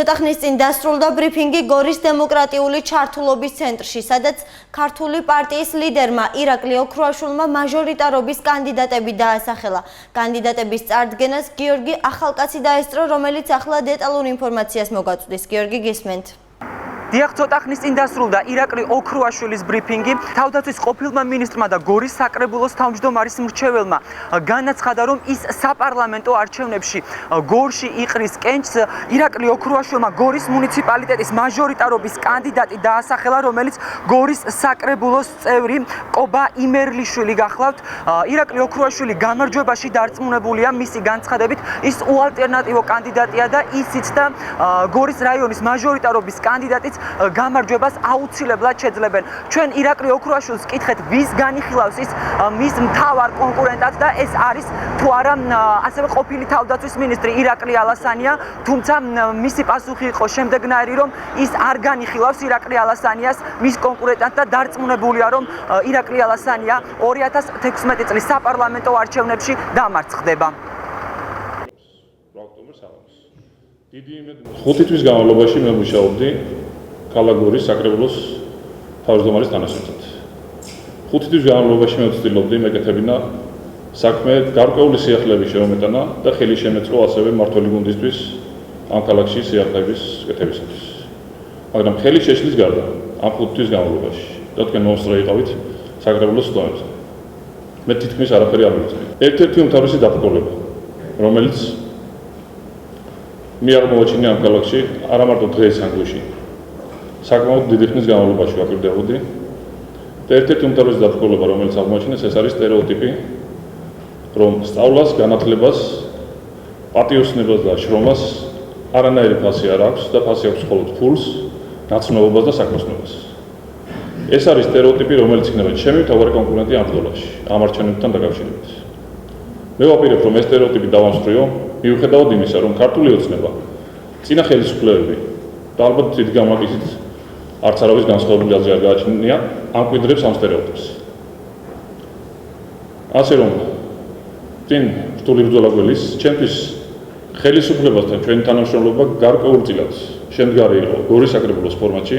ცოტა ხნის წინ დასრულდა ბრიფინგი გორის დემოკრატიული ჩართულობის ცენტრში, სადაც ქართული პარტიის ლიდერმა ირაკლი ოქრუაშვილმა მაჟორიტარობის კანდიდატები დაასახელა. კანდიდატების წარდგენას გიორგი ახალკაცი დაესწრო, რომელიც ახლა დეტალურ ინფორმაციას მოგაწვდის. გიორგი, გისმენთ. დიახ, ცოტა ხნის წინ დასრულდა ირაკლი ოქრუაშვილის ბრიფინგი. თავდაცვის ყოფილმა მინისტრმა და გორის საკრებულოს თავმჯდომარის მრჩეველმა განაცხადა, რომ ის საპარლამენტო არჩევნებში გორში იყრის კენჭს. ირაკლი ოქრუაშვილმა გორის მუნიციპალიტეტის მაჟორიტარობის კანდიდატი დაასახელა, რომელიც გორის საკრებულოს წევრი კობა იმერლიშვილი გახლავთ. ირაკლი ოქრუაშვილი გამარჯვებაში დარწმუნებულია, მისი განცხადებით ის უალტერნატივო კანდიდატია და ისიც და გორის რაიონის მაჟორიტარობის კანდიდატიც გამარჯვებას აუცილებლად შეძლებენ. ჩვენ ირაკლი ოქრუაშვილს კითხეთ, ვის განიხილავს ის მის მთავარ კონკურენტად და ეს არის თუ არა ასევე ყოფილი თავდაცვის მინისტრი ირაკლი ალასანია, თუმცა მისი პასუხი იყო შემდეგნაირი, რომ ის არ განიხილავს ირაკლი ალასანიას მის კონკურენტად და დარწმუნებულია, რომ ირაკლი ალასანია 2016 წლის საპარლამენტო არჩევნებში დამარცხდება. ხუთი თვის განმავლობაში მე მუშაობდი ქალაქ გორის საკრებულოს თავმჯდომარის თანაშემწედ. 5 თვის განმავლობაში მე ვცდილობდი მეკეთებინა საქმე გარკვეული სიახლეების შემოტანა და ხელი შემეწყო ასევე მმართველი გუნდისთვის ამ ქალაქში სიახლეების კეთებისათვის. მაგრამ ხელი შეშლის გარდა ამ 5 თვის განმავლობაში და თქვენ მომსწრე იყავით საკრებულოს სტომებზე. მე თითქმის არაფერი არ მივწევი. ერთ-ერთი უმთავრესი დაბრკოლება, რომელიც მე არ მოვაჩინე ამ ქალაქში არა მარტო დღეს ან გუშინ. საკმაოდ დიდი ხნის განმავლობაში ვაკვირდებოდი და ერთ-ერთი უმთავრესი დაბრკოლება, რომელიც აღმოაჩინეს, ეს არის სტერეოტიპი, რომ სწავლას, განათლებას, პატიოსნებას და შრომას არანაირი ფასი არ აქვს და ფასი აქვს მხოლოდ ფულს, ნაცნობობას და საქმოსნობას. ეს არის სტერეოტიპი, რომელიც იქნება ჩემი მთავარი კონკურენტი ამ ბრძოლაში, ამ არჩევნებთან დაკავშირებით. მე ვაპირებ, რომ ეს სტერეოტიპი დავამსხვრიო, მიუხედავად იმისა, რომ ქართული ოცნება, წინა ხელისუფლებები და ალბათ დიდი გამოკითით არც არავის განსხვავებული აზრი არ გააჩნია, ამკვიდრებს ამ სტერეოტიპს. ასე რომ წინ რთული ბრძოლა გველის, ჩემთვის ხელისუფლებასთან ჩვენი თანამშრომლობა გარკვეულწილად შემდგარი იყო გორის საკრებულოს ფორმატში,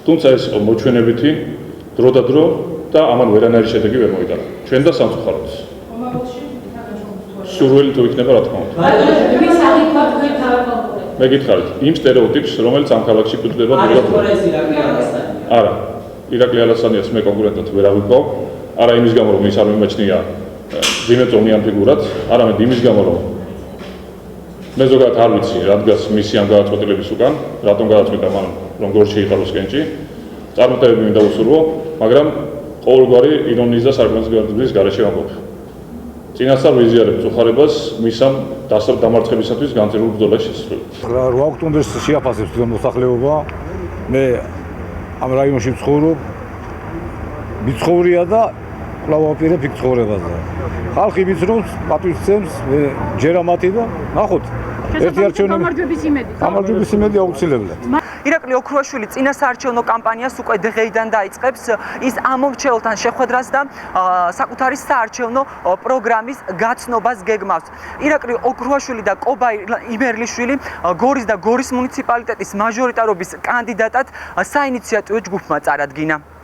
თუმცა ეს იყო მოჩვენებითი, დრო და დრო და ამან ვერანაირი შედეგი ვერ მოიტანა. ჩვენ და სამწუხაროდ. სურვილი თუ იქნება, რა თქმა უნდა. მე გითხარით, იმ სტერეოტიპს, რომელიც ამ ქალაქში გვხვდება არა, ირაკლი ალასანიას მე კონკურენტად ვერ ავიქვავ, არა იმის გამო, რომ ის არ მიმაჩნია ძიმეწონიან ფიგურად, არამედ იმის გამო, რომ მე ზოგადად არ ვიცი, რადგან მისი ამ გადაწყვეტილების უკან, რატომ გადაწყვიტა მან, რომ გორში იყაროს კენჭი, წარმატებები მინდა უსურვო, მაგრამ ყოველგვარი ირონიის და სარკმლის გარეშე ვამბობ. წინასწარ ვიზიარებ წუხარებას მის ამ დამარცხებისათვის განწირულ ბრძოლაში შესრულებით. 8 ოქტომბერს შეაფასებს თვითონ მოსახლეობა. მე ამ რაიონში ვცხოვრობ. მიცხოვრია და კვლავ ვაპირებ იქ ცხოვრებაზე. ხალხი ვიცნობს, პატივისცემს, მე ჯერა მათი და ნახოთ. ერთი არჩევნები გამარჯვების იმედი აუცილებლად. ირაკლი ოქრუაშვილი წინა საარჩევნო კამპანიას უკვე დღეიდან დაიწყებს. ის ამომრჩეველთან შეხვედრას და საკუთარი საარჩევნო პროგრამის გაცნობას გეგმავს. ირაკლი ოქრუაშვილი და კობა იმერლიშვილი გორის და გორის მუნიციპალიტეტის მაჟორიტარობის კანდიდატად საინიციატივო ჯგუფმა წარადგინა.